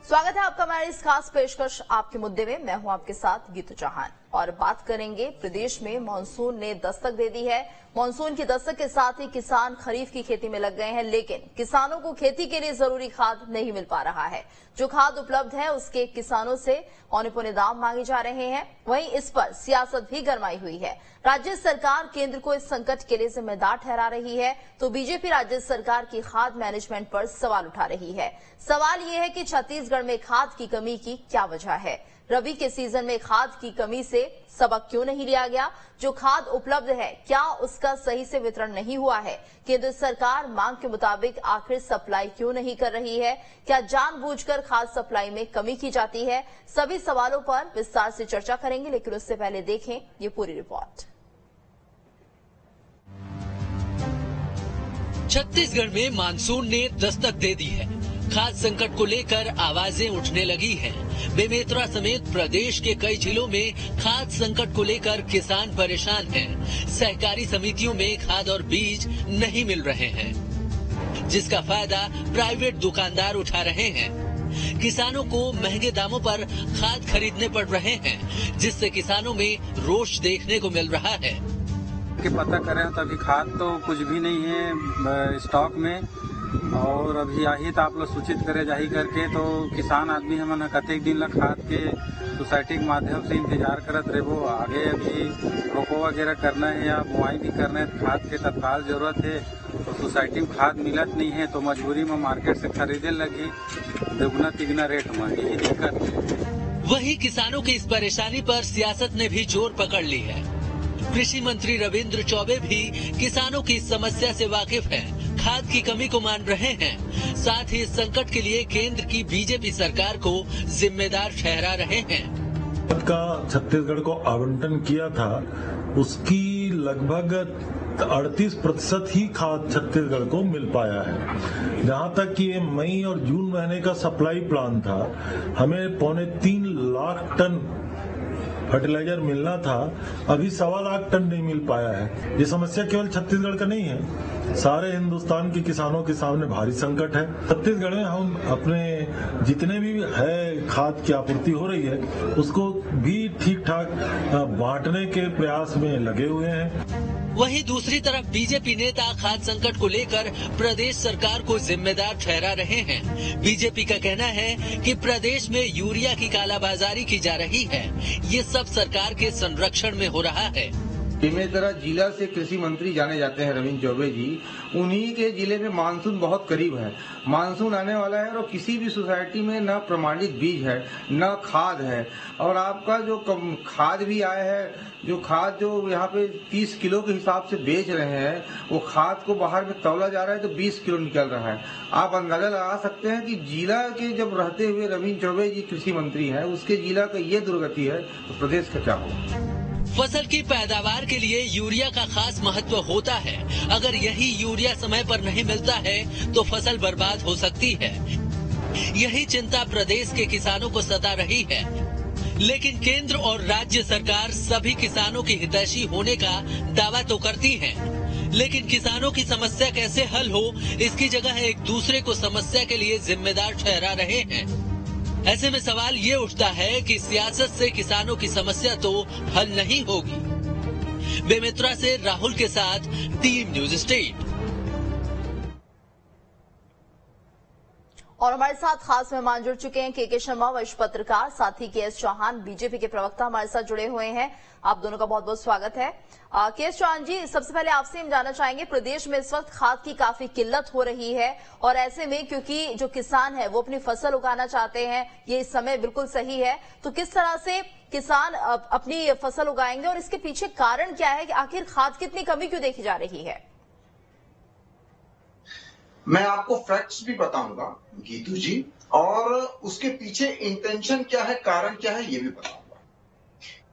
स्वागत है आपका हमारे इस खास पेशकश आपके मुद्दे में। मैं हूं आपके साथ गीतू चौहान और बात करेंगे प्रदेश में मानसून ने दस्तक दे दी है। मानसून की दस्तक के साथ ही किसान खरीफ की खेती में लग गए हैं, लेकिन किसानों को खेती के लिए जरूरी खाद नहीं मिल पा रहा है। जो खाद उपलब्ध है उसके किसानों से औने पौने दाम मांगे जा रहे हैं। वहीं इस पर सियासत भी गरमाई हुई है। राज्य सरकार केंद्र को इस संकट के लिए जिम्मेदार ठहरा रही है, तो बीजेपी राज्य सरकार की खाद मैनेजमेंट पर सवाल उठा रही है। सवाल ये है कि छत्तीसगढ़ में खाद की कमी की क्या वजह है। रबी के सीजन में खाद की कमी से सबक क्यों नहीं लिया गया। जो खाद उपलब्ध है क्या उसका सही से वितरण नहीं हुआ है। केंद्र सरकार मांग के मुताबिक आखिर सप्लाई क्यों नहीं कर रही है। क्या जानबूझकर खाद सप्लाई में कमी की जाती है। सभी सवालों पर विस्तार से चर्चा करेंगे, लेकिन उससे पहले देखें ये पूरी रिपोर्ट। छत्तीसगढ़ में मानसून ने दस्तक दे दी है। खाद संकट को लेकर आवाजें उठने लगी हैं। बेमेतरा समेत प्रदेश के कई जिलों में खाद संकट को लेकर किसान परेशान हैं। सहकारी समितियों में खाद और बीज नहीं मिल रहे हैं, जिसका फायदा प्राइवेट दुकानदार उठा रहे हैं। किसानों को महंगे दामों पर खाद खरीदने पड़ रहे हैं, जिससे किसानों में रोष देखने को मिल रहा है। कि पता करें तो अभी खाद तो कुछ भी नहीं है स्टॉक में, और अभी आही तो आप लोग सूचित करे जाही करके तो किसान आदमी हमन कतेक दिन ला खाद के सोसाइटी के माध्यम से इंतजार करत रहो। आगे अभी रोपो वगैरह करना है या बुआई भी करना है, खाद के तत्काल जरूरत है, तो सोसाइटी में खाद मिलत नहीं है तो मजबूरी में मार्केट से खरीदे लगी दुगना तिगना रेट में, यही दिक्कत है। वहीं किसानों की इस परेशानी पर सियासत ने भी जोर पकड़ ली है। कृषि मंत्री रविंद्र चौबे भी किसानों की समस्या से वाकिफ हैं, खाद की कमी को मान रहे हैं। साथ ही इस संकट के लिए केंद्र की बीजेपी सरकार को जिम्मेदार ठहरा रहे हैं। का छत्तीसगढ़ को आवंटन किया था उसकी लगभग 38% ही खाद छत्तीसगढ़ को मिल पाया है। जहां तक कि ये मई और जून महीने का सप्लाई प्लान था, हमें 3.25 लाख टन फर्टिलाइजर मिलना था, अभी 1.25 लाख टन नहीं मिल पाया है। ये समस्या केवल छत्तीसगढ़ का नहीं है, सारे हिंदुस्तान के किसानों के सामने भारी संकट है। छत्तीसगढ़ में हम अपने जितने भी है खाद की आपूर्ति हो रही है उसको भी ठीक ठाक बांटने के प्रयास में लगे हुए हैं। वहीं दूसरी तरफ बीजेपी नेता खाद संकट को लेकर प्रदेश सरकार को जिम्मेदार ठहरा रहे हैं। बीजेपी का कहना है कि प्रदेश में यूरिया की कालाबाजारी की जा रही है, ये सब सरकार के संरक्षण में हो रहा है। बेमेतरा जिला से कृषि मंत्री जाने जाते हैं रविंद्र चौबे जी। उन्हीं के जिले में मानसून बहुत करीब है, मानसून आने वाला है और किसी भी सोसाइटी में न प्रमाणित बीज है न खाद है। और आपका जो खाद भी आया है, जो खाद जो यहाँ पे 30 किलो के हिसाब से बेच रहे हैं, वो खाद को बाहर में तौला जा रहा है तो 20 किलो निकल रहा है। आप अंदाजा लगा सकते हैं कि जिला के जब रहते हुए रविंद्र चौबे जी कृषि मंत्री हैं, उसके जिला का ये दुर्गति है तो प्रदेश का क्या होगा। फसल की पैदावार के लिए यूरिया का खास महत्व होता है। अगर यही यूरिया समय पर नहीं मिलता है तो फसल बर्बाद हो सकती है। यही चिंता प्रदेश के किसानों को सता रही है, लेकिन केंद्र और राज्य सरकार सभी किसानों की हितैषी होने का दावा तो करती है, लेकिन किसानों की समस्या कैसे हल हो इसकी जगह एक दूसरे को समस्या के लिए जिम्मेदार ठहरा रहे हैं। ऐसे में सवाल ये उठता है कि सियासत से किसानों की समस्या तो हल नहीं होगी। बेमेतरा से राहुल के साथ टीम न्यूज स्टेट। और हमारे साथ खास मेहमान जुड़ चुके हैं के शर्मा वरिष्ठ पत्रकार, साथ ही के चौहान बीजेपी के प्रवक्ता हमारे साथ जुड़े हुए हैं। आप दोनों का बहुत बहुत स्वागत है। के चौहान जी, सबसे पहले आपसे हम जानना चाहेंगे, प्रदेश में इस वक्त खाद की काफी किल्लत हो रही है और ऐसे में क्योंकि जो किसान है वो अपनी फसल उगाना चाहते हैं, ये इस समय बिल्कुल सही है, तो किस तरह से किसान अपनी फसल उगाएंगे और इसके पीछे कारण क्या है कि आखिर खाद की इतनी कमी क्यों देखी जा रही है। मैं आपको फैक्ट्स भी बताऊंगा गीतू जी, और उसके पीछे इंटेंशन क्या है, कारण क्या है, ये भी बताऊंगा।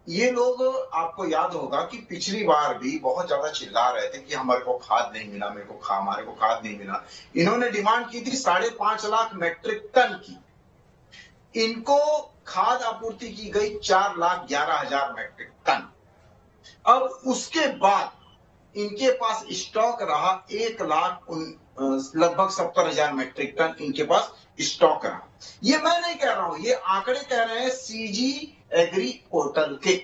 ये लोग, आपको याद होगा कि पिछली बार भी बहुत ज्यादा चिल्ला रहे थे कि हमारे को खाद नहीं मिला, हमारे को खाद नहीं मिला। इन्होंने डिमांड की थी 5.5 लाख मेट्रिक टन की। इनको खाद आपूर्ति की गई 4,11,000 मेट्रिक टन। और उसके बाद इनके पास स्टॉक रहा 1,00,000 लगभग 70,000 मैट्रिक टन इनके पास स्टॉक रहा। ये मैं नहीं कह रहा हूं, ये आंकड़े कह रहे हैं सीजी एग्री पोर्टल के,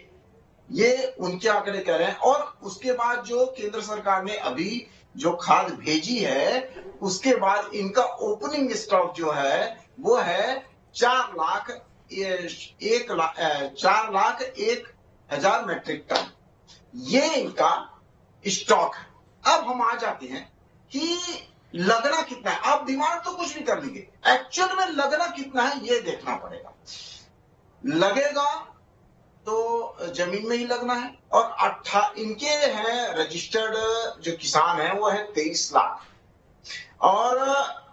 ये उनके आंकड़े कह रहे हैं। और उसके बाद जो केंद्र सरकार ने अभी जो खाद भेजी है, उसके बाद इनका ओपनिंग स्टॉक जो है वो है 4,01,000 मैट्रिक टन, ये इनका स्टॉक है। अब हम आ जाते हैं कि लगना कितना है। आप डिमांड तो कुछ नहीं कर लेंगे, एक्चुअल में लगना कितना है ये देखना पड़ेगा। लगेगा तो जमीन में ही लगना है। और इनके हैं रजिस्टर्ड जो किसान हैं वो है 23 लाख, और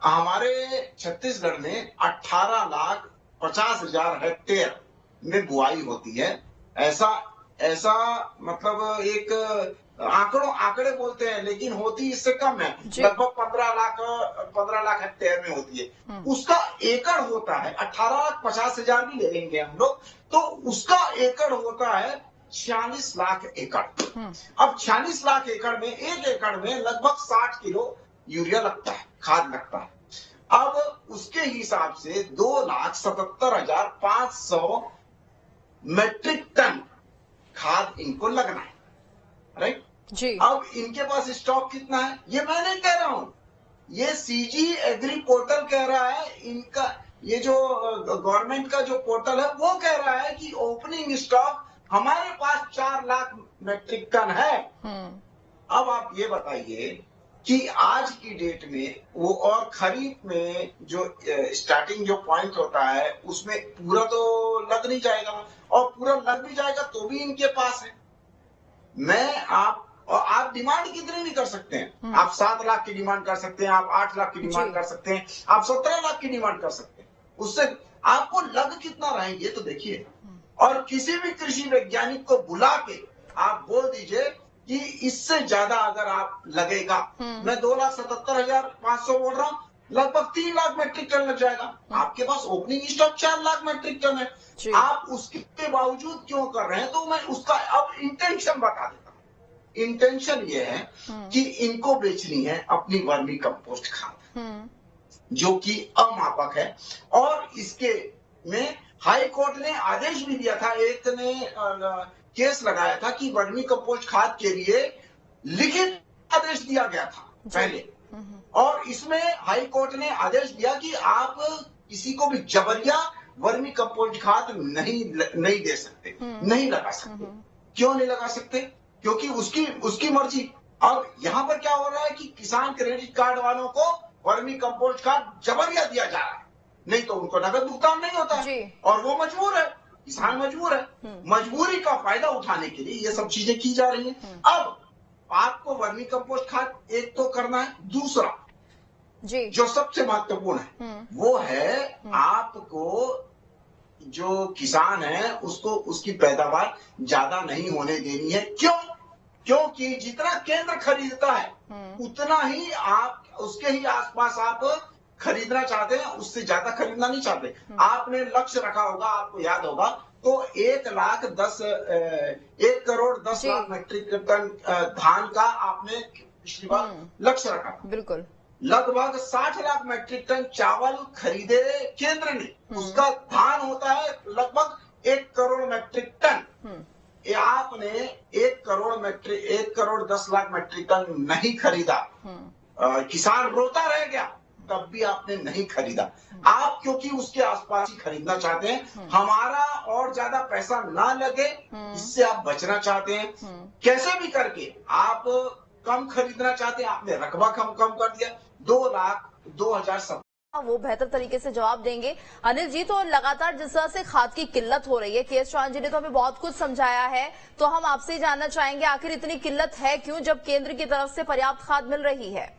हमारे छत्तीसगढ़ में 18,50,000 हेक्टेयर में बुआई होती है। ऐसा मतलब एक आंकड़े बोलते हैं, लेकिन होती इससे कम है, लगभग 15 लाख हेक्टेयर में होती है। उसका एकड़ होता है 18,50,000 भी ले लेंगे हम लोग, तो उसका एकड़ होता है 46 लाख एकड़। अब 46 लाख एकड़ में, एक एकड़ में लगभग 60 किलो यूरिया लगता है, खाद लगता है। अब उसके हिसाब से 2,77,500 मैट्रिक टन खाद इनको लगना है, राइट जी। अब इनके पास स्टॉक कितना है ये मैं नहीं कह रहा हूं, ये सीजी एग्री पोर्टल कह रहा है। इनका ये जो गवर्नमेंट का जो पोर्टल है वो कह रहा है कि ओपनिंग स्टॉक हमारे पास 4 लाख मैट्रिक टन है। अब आप ये बताइए कि आज की डेट में वो, और खरीफ में जो स्टार्टिंग जो पॉइंट होता है उसमें पूरा तो लग नहीं जाएगा, और पूरा लग भी जाएगा तो भी इनके पास है। आप डिमांड कितनी भी कर सकते हैं, आप 7 लाख की डिमांड कर सकते हैं, आप 8 लाख की डिमांड कर सकते हैं, आप 17 लाख की डिमांड कर सकते हैं, उससे आपको लग कितना रहे ये तो देखिए। और किसी भी कृषि वैज्ञानिक को बुला के आप बोल दीजिए कि इससे ज्यादा अगर आप लगेगा, मैं 2,77,500 बोल रहा हूं, लगभग 3 लाख मैट्रिक टन लग जाएगा। आपके पास opening stock 4 lakh metric ton है, आप उसके बावजूद क्यों कर रहे हैं? तो मैं उसका अब इंटेंशन बता देता हूं। इंटेंशन ये है कि इनको बेचनी है अपनी वर्मी कंपोस्ट खाद, जो कि अमापक है। और इसके में हाई कोर्ट ने आदेश भी दिया था, एक ने केस लगाया था कि वर्मी कंपोस्ट खाद के लिए लिखित आदेश दिया गया था पहले, और इसमें हाई कोर्ट ने आदेश दिया कि आप किसी को भी जबरिया वर्मी कंपोस्ट खाद नहीं दे सकते, नहीं लगा सकते। क्यों नहीं लगा सकते? क्योंकि उसकी मर्जी। अब यहाँ पर क्या हो रहा है कि किसान क्रेडिट कार्ड वालों को वर्मी कंपोस्ट खाद जबरिया दिया जा रहा है, नहीं तो उनको नगद भुगतान नहीं होता है, और वो मजबूर है, किसान मजबूर है। मजबूरी का फायदा उठाने के लिए ये सब चीजें की जा रही हैं। अब आपको वर्मी कंपोस्ट खाद एक तो करना है, दूसरा जो सबसे महत्वपूर्ण है वो है आपको जो किसान है उसको उसकी पैदावार ज्यादा नहीं होने देनी है। क्यों? क्योंकि जितना केंद्र खरीदता है उतना ही आप उसके ही आसपास आप खरीदना चाहते हैं, उससे ज्यादा खरीदना नहीं चाहते। आपने लक्ष्य रखा होगा, आपको याद होगा, तो 1 करोड़ 10 लाख मैट्रिक टन धान का आपने पिछली बार लक्ष्य रखा। बिल्कुल। लगभग 60 लाख मैट्रिक टन चावल खरीदे केंद्र ने, उसका धान होता है लगभग 1 करोड़ मैट्रिक टन। आपने 1 करोड़ 10 लाख मैट्रिक टन नहीं खरीदा, किसान रोता रह गया, तब भी आपने नहीं खरीदा। आप क्योंकि उसके आसपास ही खरीदना चाहते हैं, हमारा और ज्यादा पैसा ना लगे इससे आप बचना चाहते हैं। कैसे भी करके आप कम खरीदना चाहते हैं, आपने रकबा कम कर दिया। 2,02,000 वो बेहतर तरीके से जवाब देंगे। अनिल जी, तो लगातार जिस तरह से खाद की किल्लत हो रही है, के.एस. चौहान जी ने तो हमें बहुत कुछ समझाया है, तो हम आपसे ही जानना चाहेंगे आखिर इतनी किल्लत है क्यों, जब केंद्र की तरफ से पर्याप्त खाद मिल रही है?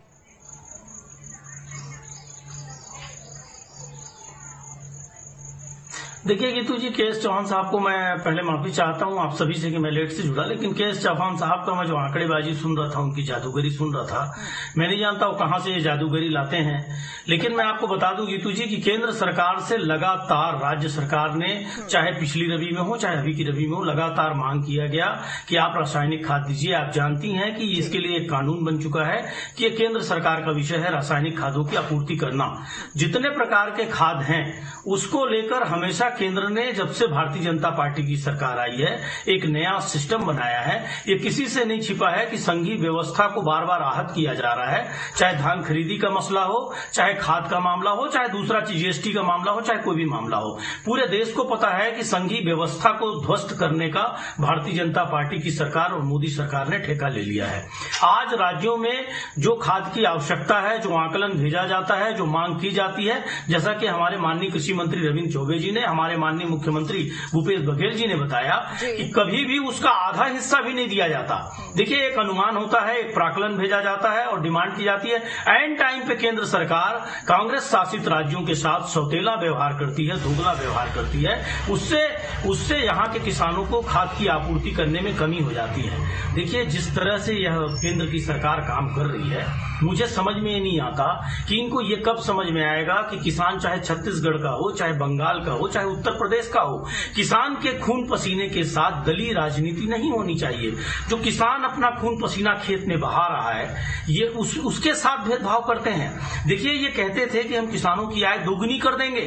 देखिए गीतू जी, केएस चौहान साहब को मैं पहले माफी चाहता हूं आप सभी से कि मैं लेट से जुड़ा, लेकिन केएस चौहान साहब का मैं जो आंकड़ेबाजी सुन रहा था, उनकी जादूगरी सुन रहा था, मैं नहीं जानता वो कहां से ये जादूगरी लाते हैं। लेकिन मैं आपको बता दूं गीतू जी कि केंद्र सरकार से लगातार राज्य सरकार ने, चाहे पिछली रवि में हो चाहे अभी की रवि में हो, लगातार मांग किया गया कि आप रासायनिक खाद दीजिए। आप जानती हैं कि इसके लिए एक कानून बन चुका है कि ये केंद्र सरकार का विषय है रासायनिक खादों की आपूर्ति करना। जितने प्रकार के खाद हैं उसको लेकर हमेशा केंद्र ने, जब से भारतीय जनता पार्टी की सरकार आई है, एक नया सिस्टम बनाया है। ये किसी से नहीं छिपा है कि संघीय व्यवस्था को बार बार आहत किया जा रहा है, चाहे धान खरीदी का मसला हो, चाहे खाद का मामला हो, चाहे दूसरा जीएसटी का मामला हो, चाहे कोई भी मामला हो। पूरे देश को पता है कि संघीय व्यवस्था को ध्वस्त करने का भारतीय जनता पार्टी की सरकार और मोदी सरकार ने ठेका ले लिया है। आज राज्यों में जो खाद की आवश्यकता है, जो आकलन भेजा जाता है, जो मांग की जाती है, जैसा कि हमारे माननीय कृषि मंत्री रविंद्र चौबे जी ने, हमारे माननीय मुख्यमंत्री भूपेश बघेल जी ने बताया कि कभी भी उसका आधा हिस्सा भी नहीं दिया जाता। देखिए, एक अनुमान होता है, एक प्राकलन भेजा जाता है और डिमांड की जाती है। एंड टाइम पे केंद्र सरकार कांग्रेस शासित राज्यों के साथ सौतेला व्यवहार करती है, दोगला व्यवहार करती है। उससे यहाँ के किसानों को खाद की आपूर्ति करने में कमी हो जाती है। देखिए, जिस तरह से यह केंद्र की सरकार काम कर रही है, मुझे समझ में नहीं आता कि इनको ये कब समझ में आएगा कि किसान चाहे छत्तीसगढ़ का हो, चाहे बंगाल का हो, चाहे उत्तर प्रदेश का हो, किसान के खून पसीने के साथ दलीय राजनीति नहीं होनी चाहिए। जो किसान अपना खून पसीना खेत में बहा रहा है, ये उसके साथ भेदभाव करते हैं। देखिए, ये कहते थे कि हम किसानों की आय दोगुनी कर देंगे,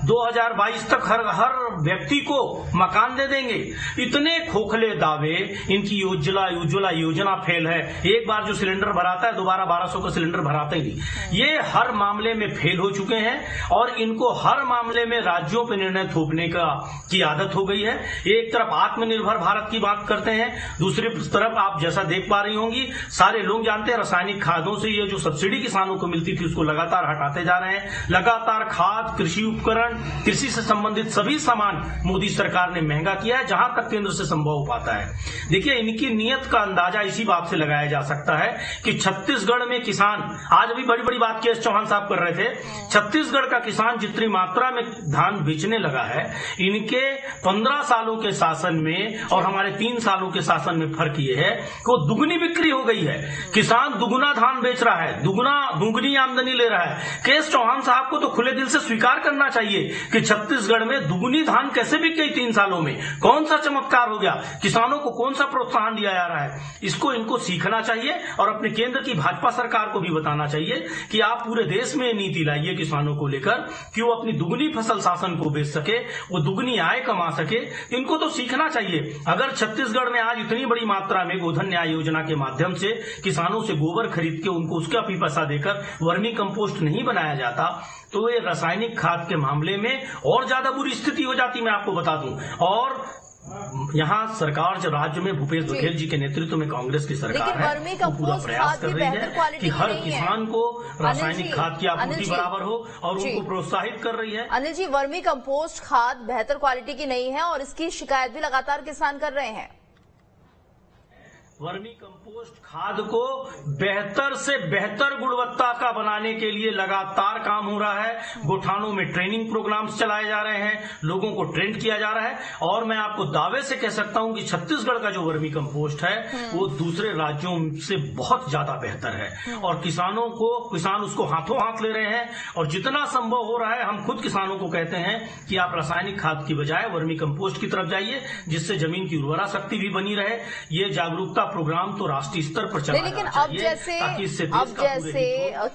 2022 तक हर व्यक्ति को मकान दे देंगे। इतने खोखले दावे, इनकी उज्ज्वला योजना फेल है। एक बार जो सिलेंडर भराता है, दोबारा 1200 का सिलेंडर भराता ही नहीं। ये हर मामले में फेल हो चुके हैं और इनको हर मामले में राज्यों पर निर्णय थोपने की आदत हो गई है। एक तरफ आत्मनिर्भर भारत की बात करते हैं, दूसरी तरफ आप जैसा देख पा रही होंगी, सारे लोग जानते हैं रासायनिक खादों से ये जो सब्सिडी किसानों को मिलती थी उसको लगातार हटाते जा रहे हैं। लगातार खाद, कृषि उपकरण, कृषि से संबंधित सभी सामान मोदी सरकार ने महंगा किया है, जहां तक केंद्र से संभव हो पाता है। देखिए, इनकी नीयत का अंदाजा इसी बात से लगाया जा सकता है कि छत्तीसगढ़ में किसान, आज अभी बड़ी बड़ी बात केएस चौहान साहब कर रहे थे, छत्तीसगढ़ का किसान जितनी मात्रा में धान बेचने लगा है, इनके 15 सालों के शासन में और हमारे 3 सालों के शासन में फर्क ये है कि वो दुगनी बिक्री हो गई है। किसान दुगुना धान बेच रहा है, दुगनी आमदनी ले रहा है। केएस चौहान साहब को तो खुले दिल से स्वीकार करना चाहिए कि छत्तीसगढ़ में दुगुनी धान कैसे बिक गई 3 सालों में। कौन सा चमत्कार हो गया, किसानों को कौन सा प्रोत्साहन दिया जा रहा है, इनको सीखना चाहिए और अपने केंद्र की भाजपा सरकार को भी बताना चाहिए कि आप पूरे देश में नीति लाइए किसानों को लेकर कि वो अपनी दुगनी फसल शासन को बेच सके, वो दुगनी आय कमा सके। इनको तो सीखना चाहिए। अगर छत्तीसगढ़ में आज इतनी बड़ी मात्रा में गोधन न्याय योजना के माध्यम से किसानों से गोबर खरीद के उनको उसका भी पैसा देकर वर्मी कंपोस्ट नहीं बनाया जाता, तो ये रासायनिक खाद के मामले में और ज्यादा बुरी स्थिति हो जाती, मैं आपको बता दूं। और यहाँ सरकार जो राज्य में भूपेश बघेल जी के नेतृत्व में कांग्रेस की सरकार है, वो पूरा प्रयास कर रही है कि हर किसान को रासायनिक खाद की आपूर्ति बराबर हो और उनको प्रोत्साहित कर रही है। अनिल जी, वर्मी कंपोस्ट खाद बेहतर क्वालिटी की नहीं है और इसकी शिकायत भी लगातार किसान कर रहे हैं। वर्मी कंपोस्ट खाद को बेहतर से बेहतर गुणवत्ता का बनाने के लिए लगातार काम हो रहा है। गोठानों में ट्रेनिंग प्रोग्राम्स चलाए जा रहे हैं, लोगों को ट्रेंड किया जा रहा है और मैं आपको दावे से कह सकता हूं कि छत्तीसगढ़ का जो वर्मी कंपोस्ट है वो दूसरे राज्यों से बहुत ज्यादा बेहतर है और किसान उसको हाथों हाथ ले रहे हैं। और जितना संभव हो रहा है, हम खुद किसानों को कहते हैं कि आप रासायनिक खाद की बजाय वर्मी कंपोस्ट की तरफ जाइए, जिससे जमीन की उर्वरा शक्ति भी बनी रहे। ये जागरूकता प्रोग्राम तो राष्ट्रीय स्तर पर चलाना लेकिन चाहिए। अब जैसे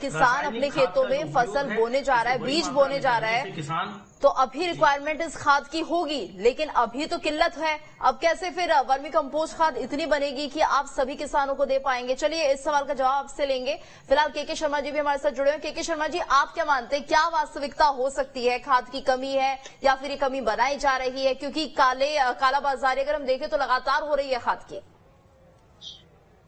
किसान अपने खेतों में फसल बोने जा रहा है, बीज बोने जा रहा है, किसान तो अभी रिक्वायरमेंट इस खाद की होगी, लेकिन अभी तो किल्लत है। अब कैसे फिर वर्मी कंपोस्ट खाद इतनी बनेगी कि आप सभी किसानों को दे पाएंगे? चलिए, इस सवाल का जवाब आपसे लेंगे। फिलहाल केके शर्मा जी भी हमारे साथ जुड़े हैं। केके शर्मा जी, आप क्या मानते हैं, क्या वास्तविकता हो सकती है? खाद की कमी है या फिर ये कमी बनाई जा रही है? क्योंकि काला बाजारी अगर हम देखें तो लगातार हो रही है खाद की।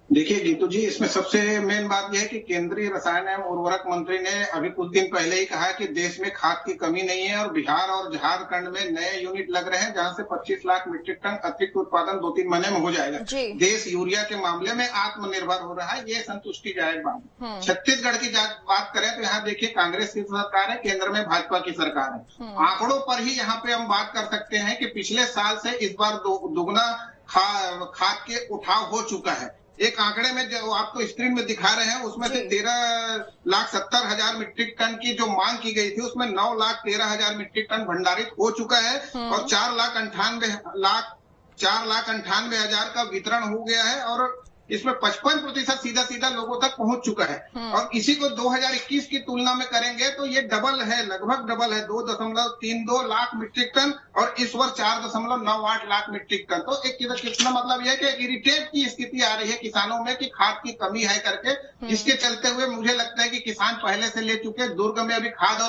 देखिए गीतू जी, इसमें सबसे मेन बात यह है कि केंद्रीय रसायन एवं उर्वरक मंत्री ने अभी कुछ दिन पहले ही कहा कि देश में खाद की कमी नहीं है और बिहार और झारखंड में नए यूनिट लग रहे हैं जहां से 25 लाख मीट्रिक टन अतिरिक्त उत्पादन 2-3 महीने में हो जाएगा। देश यूरिया के मामले में आत्मनिर्भर हो रहा है, ये संतुष्टिदायक बात। छत्तीसगढ़ की बात करें तो यहाँ देखिए कांग्रेस की सरकार है, केंद्र में भाजपा की सरकार है। आंकड़ों पर ही यहाँ पे हम बात कर सकते हैं कि पिछले साल से इस बार दुगना खाद के उठाव हो चुका है। एक आंकड़े में जो आपको स्क्रीन में दिखा रहे हैं उसमें से 13,70,000 मीट्रिक टन की जो मांग की गई थी उसमें 9,13,000 मीट्रिक टन भंडारित हो चुका है और 4,98,000 का वितरण हो गया है और इसमें 55% सीधा सीधा लोगों तक पहुंच चुका है। और इसी को 2021 की तुलना में करेंगे तो ये डबल है, लगभग डबल है, 2.32 लाख मीट्रिक टन और इस वर्ष 4.98 लाख मीट्रिक टन। तो एक कितना मतलब यह है कि इरिटेट की स्थिति आ रही है किसानों में कि खाद की कमी है करके, जिसके चलते हुए मुझे लगता है कि किसान पहले से ले चुके। दुर्ग में अभी खाद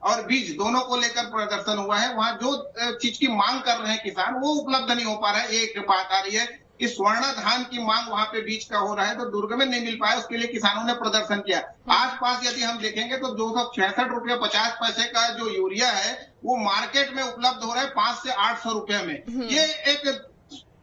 और बीज दोनों को लेकर प्रदर्शन हुआ है। वहाँ जो चीज की मांग कर रहे हैं किसान वो उपलब्ध नहीं हो पा रहा है। एक बात आ रही है कि स्वर्ण धान की मांग वहां पे बीज का हो रहा है तो दुर्ग में नहीं मिल पाया, उसके लिए किसानों ने प्रदर्शन किया। आसपास यदि हम देखेंगे तो 266 रुपये 50 पैसे का जो यूरिया है वो मार्केट में उपलब्ध हो रहा है 500 से 800 रुपये में। ये एक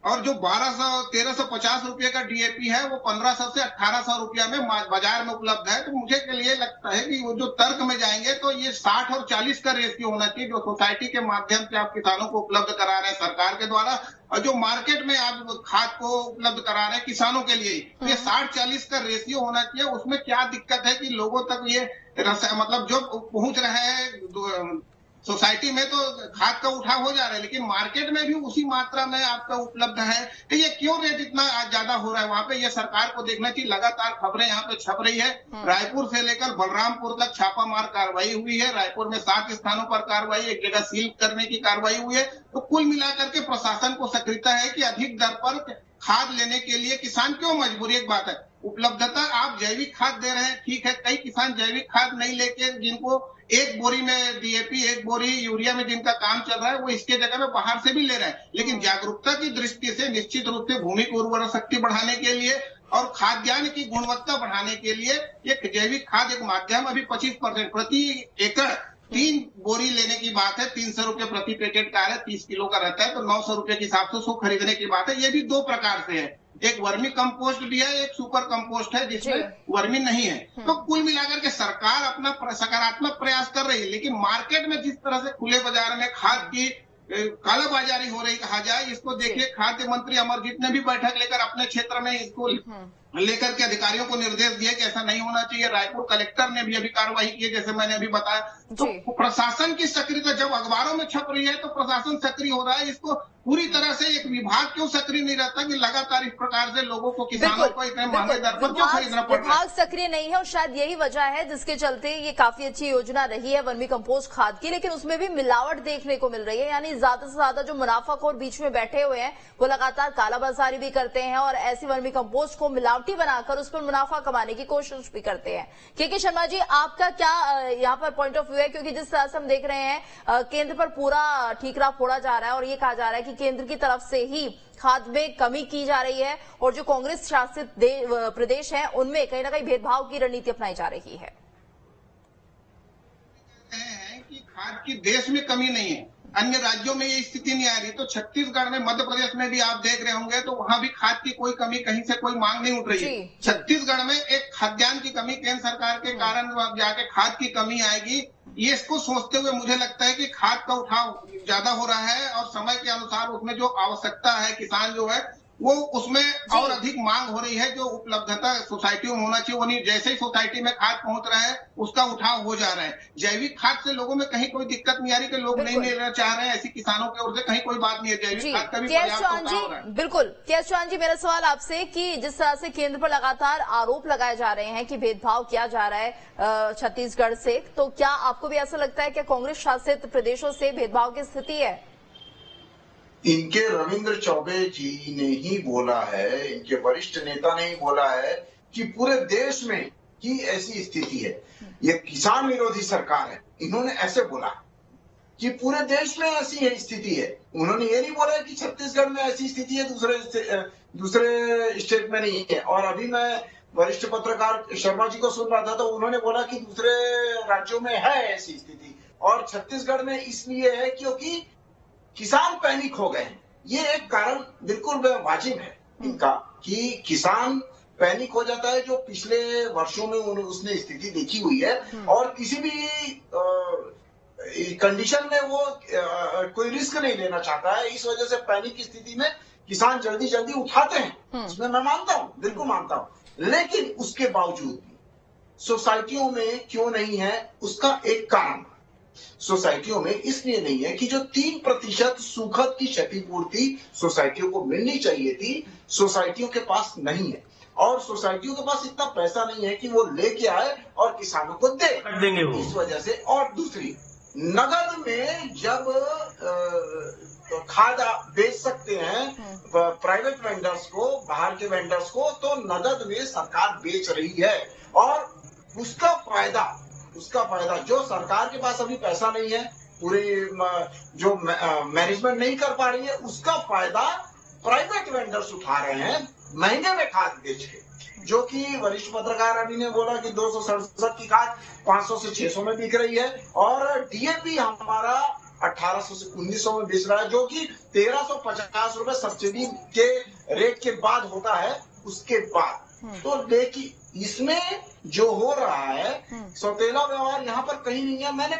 और जो 1350 रुपये का डीएपी है वो 1500 से 1800 रुपया में बाजार में उपलब्ध है। तो मुझे के लिए लगता है कि वो जो तर्क में जाएंगे तो ये 60 और 40 का रेशियो होना चाहिए जो सोसाइटी के माध्यम से आप किसानों को उपलब्ध करा रहे हैं सरकार के द्वारा और जो मार्केट में आप खाद को उपलब्ध करा रहे हैं किसानों के लिए। ये 60-40 का रेशियो होना चाहिए। उसमें क्या दिक्कत है कि लोगों तक ये मतलब जो पहुंच रहे हैं सोसाइटी में तो खाद का उठाव हो जा रहा है लेकिन मार्केट में भी उसी मात्रा में आपका उपलब्ध है। तो ये क्यों रेट इतना ज्यादा हो रहा है वहां पे, ये सरकार को देखना चाहिए। लगातार खबरें यहाँ पे छप रही है। रायपुर से लेकर बलरामपुर तक छापामार कार्रवाई हुई है। रायपुर में 7 स्थानों पर कार्रवाई, एक जगह सील करने की कार्रवाई हुई है। तो कुल मिलाकर के प्रशासन को सक्रियता है कि अधिक दर पर खाद लेने के लिए किसान क्यों मजबूर। एक बात है उपलब्धता, आप जैविक खाद दे रहे हैं ठीक है, कई किसान जैविक खाद नहीं लेके जिनको एक बोरी में डीएपी एक बोरी यूरिया में जिनका काम चल रहा है वो इसके जगह में बाहर से भी ले रहे हैं। लेकिन जागरूकता की दृष्टि से निश्चित रूप से भूमि की उर्वरक शक्ति बढ़ाने के लिए और खाद्यान्न की गुणवत्ता बढ़ाने के लिए एक जैविक खाद एक माध्यम। अभी 25% प्रति एकड़ 3 बोरी लेने की बात है। 300 रुपये प्रति पैकेट का है, 30 किलो का रहता है तो 900 रुपये के हिसाब से उसको खरीदने की बात है। ये भी 2 प्रकार से है, एक वर्मी कंपोस्ट भी है, एक सुपर कंपोस्ट है जिसमें वर्मी नहीं है। तो कुल मिलाकर के सरकार अपना सकारात्मक प्रयास कर रही है लेकिन मार्केट में जिस तरह से खुले बाजार में खाद की कालाबाजारी हो रही कहा जाए, इसको देखिए खाद्य मंत्री अमरजीत ने भी बैठक लेकर अपने क्षेत्र में इसको लेकर के अधिकारियों को निर्देश दिए कि ऐसा नहीं होना चाहिए। रायपुर कलेक्टर ने भी अभी कार्रवाई की है जैसे मैंने अभी बताया। तो प्रशासन की सक्रियता जब अखबारों में छप रही है तो प्रशासन सक्रिय हो रहा है। इसको पूरी तरह से एक विभाग क्यों सक्रिय नहीं रहता कि लगातार इस प्रकार से लोगों को किसानों को इतने महंगे दर पर क्यों खरीदना पड़ रहा है। विभाग सक्रिय नहीं है और शायद यही वजह है जिसके चलते ये काफी अच्छी योजना रही है वर्मी कंपोस्ट खाद की, लेकिन उसमें भी मिलावट देखने को मिल रही है। यानी ज्यादा से ज्यादा जो मुनाफाखोर बीच में बैठे हुए हैं वो लगातार कालाबाजारी भी करते हैं और ऐसी वर्मी कंपोस्ट को मिलावटी बनाकर उस पर मुनाफा कमाने की कोशिश भी करते हैं। के शर्मा जी, आपका क्या यहाँ पर पॉइंट ऑफ व्यू है, क्योंकि जिस तरह से हम देख रहे हैं केंद्र पर पूरा ठीकरा फोड़ा जा रहा है और ये कहा जा रहा है कि केंद्र की तरफ से ही खाद में कमी की जा रही है और जो कांग्रेस शासित प्रदेश हैं उनमें कहीं ना कहीं भेदभाव की रणनीति अपनाई जा रही है। कि खाद की देश में कमी नहीं है, अन्य राज्यों में ये स्थिति नहीं आ रही। तो छत्तीसगढ़ में, मध्य प्रदेश में भी आप देख रहे होंगे तो वहां भी खाद की कोई कमी, कहीं से कोई मांग नहीं उठ रही है। छत्तीसगढ़ में एक खाद्यान्न की कमी केंद्र सरकार के कारण जाके खाद की कमी आएगी, ये इसको सोचते हुए मुझे लगता है कि खाद का उठाव ज्यादा हो रहा है और समय के अनुसार उसमें जो आवश्यकता है किसान जो है वो उसमें और अधिक मांग हो रही है। जो उपलब्धता सोसाइटी में होना चाहिए वो नहीं, जैसे ही सोसाइटी में खाद पहुंच रहा है उसका उठाव हो जा रहा है। जैविक खाद से लोगों में कहीं कोई दिक्कत नहीं आ रही कि लोग नहीं लेना चाह रहे हैं, ऐसी किसानों की ओर से कहीं कोई बात नहीं है। जैविक खाद का भी पर्याप्त उठाव हो रहा है। बिल्कुल के.एस. चौहान जी, मेरा सवाल आपसे कि जिस तरह से केंद्र पर लगातार आरोप लगाए जा रहे हैं कि भेदभाव किया जा रहा है छत्तीसगढ़ से, तो क्या आपको भी ऐसा लगता है कि कांग्रेस शासित प्रदेशों से भेदभाव की स्थिति है? इनके रविंद्र चौबे जी ने ही बोला है, इनके वरिष्ठ नेता ने ही बोला है कि पूरे देश में ही ऐसी स्थिति है, ये किसान विरोधी सरकार है, इन्होंने ऐसे बोला। कि पूरे देश में ऐसी है स्थिति है। उन्होंने ये नहीं बोला कि छत्तीसगढ़ में ऐसी स्थिति है, दूसरे स्टेट में नहीं है। और अभी मैं वरिष्ठ पत्रकार शर्मा जी को सुन रहा था, तो उन्होंने बोला कि दूसरे राज्यों में है ऐसी स्थिति और छत्तीसगढ़ में इसलिए है क्योंकि किसान पैनिक हो गए हैं। ये एक कारण बिल्कुल वाजिब है इनका कि किसान पैनिक हो जाता है, जो पिछले वर्षों में उसने स्थिति देखी हुई है और किसी भी कंडीशन में वो कोई रिस्क नहीं लेना चाहता है। इस वजह से पैनिक की स्थिति में किसान जल्दी जल्दी उठाते हैं, इसमें मैं मानता हूँ, बिल्कुल मानता हूँ। लेकिन उसके बावजूद भी सोसाइटियों में क्यों नहीं है, उसका एक कारण सोसाइटियों में इसलिए नहीं है कि जो 3% सूखद की क्षतिपूर्ति सोसाइटियों को मिलनी चाहिए थी, सोसाइटियों के पास नहीं है। और सोसाइटियों के पास इतना पैसा नहीं है कि वो लेके आए और किसानों को देंगे वो। इस वजह से, और दूसरी, नगद में जब खाद बेच सकते हैं प्राइवेट वेंडर्स को, बाहर के वेंडर्स को, तो नगद में सरकार बेच रही है और उसका फायदा जो सरकार के पास अभी पैसा नहीं है, पूरी जो मैनेजमेंट नहीं कर पा रही है, उसका फायदा प्राइवेट वेंडर्स उठा रहे हैं महंगे में खाद बेच के। जो कि वरिष्ठ पत्रकार अभी ने बोला कि 267 की खाद 500 से 600 में बिक रही है और डीएपी हमारा 1800 से 1900 में बेच रहा है, जो कि 1350 रुपए सब्सिडी के रेट के बाद होता है। उसके बाद तो देखिए इसमें जो हो रहा है सौतेला व्यवहार यहाँ पर कहीं नहीं है। मैंने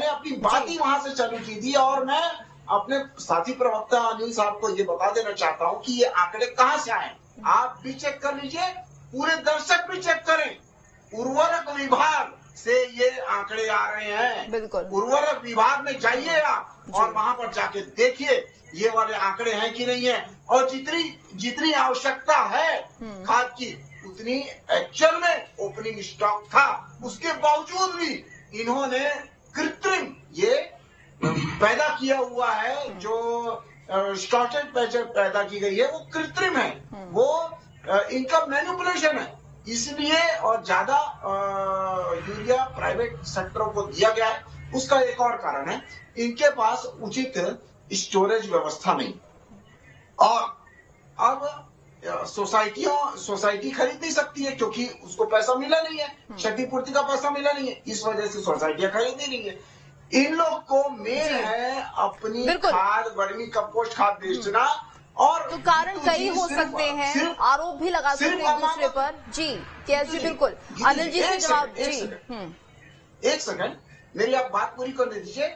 अपनी बात ही वहां से चालू की थी और मैं अपने साथी प्रवक्ता अनिल साहब को ये बता देना चाहता हूँ कि ये आंकड़े कहाँ से आए। आप भी चेक कर लीजिए, पूरे दर्शक भी चेक करें। उर्वरक विभाग से ये आंकड़े आ रहे हैं। बिल्कुल, उर्वरक विभाग में जाइए आप और वहां पर जाके देखिए ये वाले आंकड़े हैं कि नहीं है। और जितनी आवश्यकता है खाद की, उतनी एक्चुअल में ओपनिंग स्टॉक था। उसके बावजूद भी इन्होंने कृत्रिम ये पैदा किया हुआ है, जो शॉर्टेज पैदा की गई है, वो कृत्रिम है, वो इनका मैनिपुलेशन है। इसलिए और ज्यादा यूरिया प्राइवेट सेक्टरों को दिया गया है। उसका एक और कारण है, इनके पास उचित स्टोरेज व्यवस्था नहीं। और अब सोसाइटी खरीद नहीं सकती है क्योंकि उसको पैसा मिला नहीं है, क्षतिपूर्ति का पैसा मिला नहीं है। इस वजह से सोसाइटियां खरीद नहीं रही है। इन लोग को मेन है अपनी खाद, वर्मी कंपोस्ट खाद बेचना। और तो कारण कई हो सकते हैं, आरोप भी लगा सकते हैं एक दूसरे पर। जी केएस जी, बिल्कुल। अनिल जी से जवाब। जी एक सेकंड, मेरी आप बात पूरी करने दीजिए।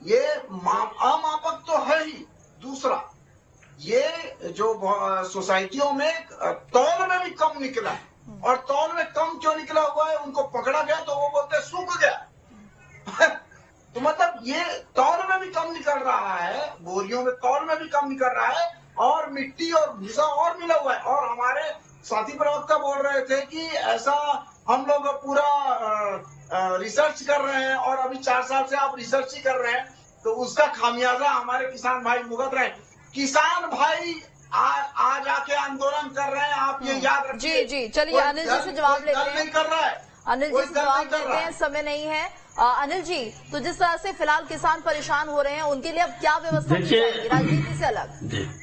ये अमापक तो है ही। दूसरा, ये जो सोसाइटियों में तौल में भी कम निकला है। और तौल में कम क्यों निकला हुआ है, उनको पकड़ा गया तो वो बोलते सूख गया। तो मतलब ये तौल में भी कम निकल रहा है, बोरियों में तौल में भी कम निकल रहा है और मिट्टी और भूसा और मिला हुआ है। और हमारे साथी प्रवक्ता बोल रहे थे कि ऐसा हम लोग पूरा रिसर्च कर रहे हैं और अभी 4 साल से आप रिसर्च ही कर रहे हैं, तो उसका खामियाजा हमारे किसान भाई भुगत रहे हैं। किसान भाई आज आके आंदोलन कर रहे हैं, आप ये याद रखिए। जी चलिए अनिल जी से जवाब लेते हैं। नहीं कर रहा है अनिल जी से जवाब देते हैं, समय नहीं है। अनिल जी, तो जिस तरह से फिलहाल किसान परेशान हो रहे हैं, उनके लिए अब क्या व्यवस्था की जाएगी राजनीति से अलग?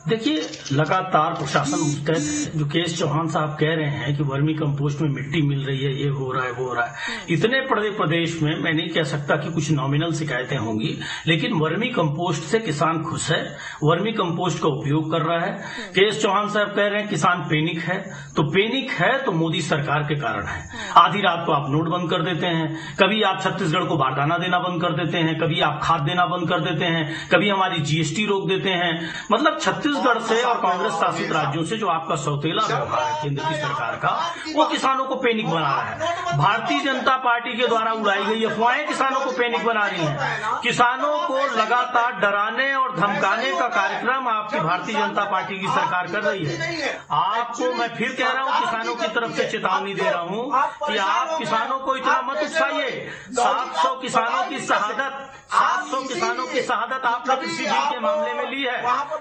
देखिए, लगातार प्रशासन मुस्तैद है। जो केएस चौहान साहब कह रहे हैं कि वर्मी कंपोस्ट में मिट्टी मिल रही है, ये हो रहा है, वो हो रहा है, इतने बड़े प्रदेश में मैं नहीं कह सकता कि कुछ नॉमिनल शिकायतें होंगी, लेकिन वर्मी कंपोस्ट से किसान खुश है, वर्मी कंपोस्ट का उपयोग कर रहा है। केएस चौहान साहब कह रहे हैं किसान पैनिक है, तो पैनिक है तो मोदी सरकार के कारण है। आधी रात को आप नोट बंद कर देते हैं, कभी आप छत्तीसगढ़ को बारदाना देना बंद कर देते हैं, कभी आप खाद देना बंद कर देते हैं, कभी हमारी जीएसटी रोक देते हैं। मतलब छत्तीसगढ़ से और कांग्रेस शासित राज्यों से जो आपका सौतेला व्यवहार है केंद्र की सरकार का, वो किसानों को पैनिक बना रहा है। भारतीय जनता पार्टी के द्वारा उड़ाई गई अफवाहें किसानों को पैनिक बना रही हैं। किसानों को लगातार डराने और धमकाने का कार्यक्रम आपकी भारतीय जनता पार्टी की सरकार कर रही है। आपको मैं फिर कह रहा हूं, किसानों की तरफ से चेतावनी दे रहा हूं कि आप किसानों को इतना मत उकसाइए। 700 किसानों की शहादत, 700 किसानों की शहादत आपने कृषि बिल के मामले में ली है।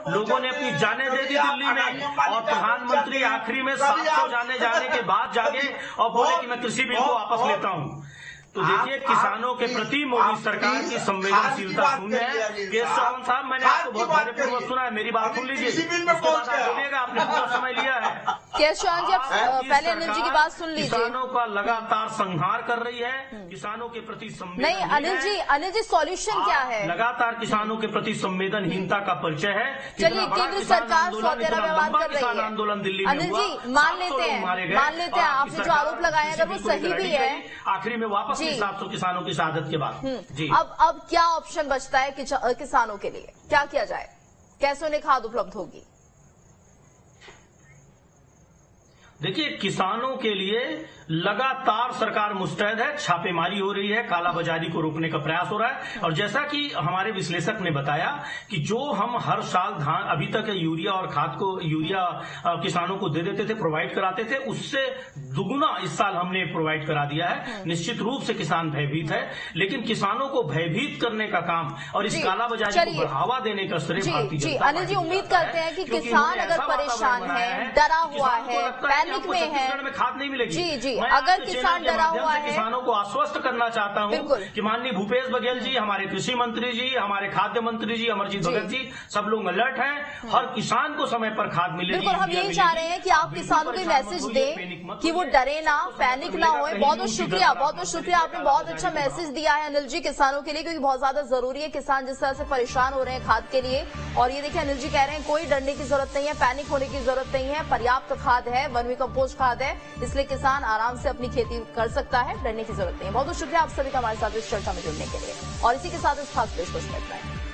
लोगों ने अपनी जानें दे दी दिल्ली में, और प्रधानमंत्री आखिरी में 700 जाने के बाद जागे और बोले कि मैं कृषि बिल को वापस लेता हूँ। तो देखिए, किसानों के प्रति मोदी सरकार की संवेदनशीलता शून्य है। केएस चौहान साहब, मैंने आपको बहुत धैर्यपूर्वक सुना है, मेरी बात सुन लीजिए, उसके बाद आप बोलिएगा, आपने पूरा समय लिया है। केएस चौहान जी, आप पहले अनिल जी की बात सुन लीजिए। किसानों का लगातार संहार कर रही है, किसानों के प्रति संवेदन नहीं, अनिल जी सॉल्यूशन क्या है? लगातार किसानों के प्रति संवेदनहीनता का परिचय है। चलिए, केंद्र सरकार सौतेला व्यवहार कर रही है। आंदोलन दिल्ली में अनिल जी, मान लेते हैं आपने जो आरोप लगाया अगर वो सही भी है, आखिरी में वापस 700 किसानों की शहादत के बाद जी। अब क्या ऑप्शन बचता है किसानों के लिए? क्या किया जाए? कैसे उन्हें खाद उपलब्ध होगी? देखिए, किसानों के लिए लगातार सरकार मुस्तैद है, छापेमारी हो रही है, कालाबाजारी को रोकने का प्रयास हो रहा है। और जैसा कि हमारे विश्लेषक ने बताया कि जो हम हर साल धान अभी तक यूरिया और खाद को यूरिया किसानों को दे देते थे, प्रोवाइड कराते थे, उससे दुगुना इस साल हमने प्रोवाइड करा दिया है। निश्चित रूप से किसान भयभीत है, लेकिन किसानों को भयभीत करने का काम और इस कालाबाजारी को बढ़ावा देने का श्रेय भारतीय जनता पार्टी। अनिल जी, उम्मीद करते हैं कि किसान अगर परेशान है, डरा हुआ है, पैनिक में है, में खाद नहीं मिलेगी। जी, अगर किसान डरा हुआ है, किसानों को आश्वस्त करना चाहता हूं कि माननीय भूपेश बघेल जी, हमारे कृषि मंत्री जी, हमारे खाद्य मंत्री जी अमरजीत भगत जी, सब लोग अलर्ट हैं। हर किसान को समय पर खाद मिलेगी। बिल्कुल, हम यही चाह रहे हैं कि आप किसानों को मैसेज दें कि वो डरे ना, पैनिक ना हो। बहुत बहुत शुक्रिया, आपने बहुत अच्छा मैसेज दिया है अनिल जी किसानों के लिए, क्योंकि बहुत ज्यादा जरूरी है। किसान जिस तरह से परेशान हो रहे हैं खाद के लिए, और ये देखिए अनिल जी कह रहे हैं कोई डरने की जरूरत नहीं है, पैनिक होने की जरूरत नहीं है, पर्याप्त खाद है, वर्मी कंपोस्ट खाद है, इसलिए किसान आराम से अपनी खेती कर सकता है, डरने की जरूरत नहीं है। बहुत बहुत शुक्रिया आप सभी का हमारे साथ इस चर्चा में जुड़ने के लिए, और इसी के साथ इस खास पेशकश में इतना है।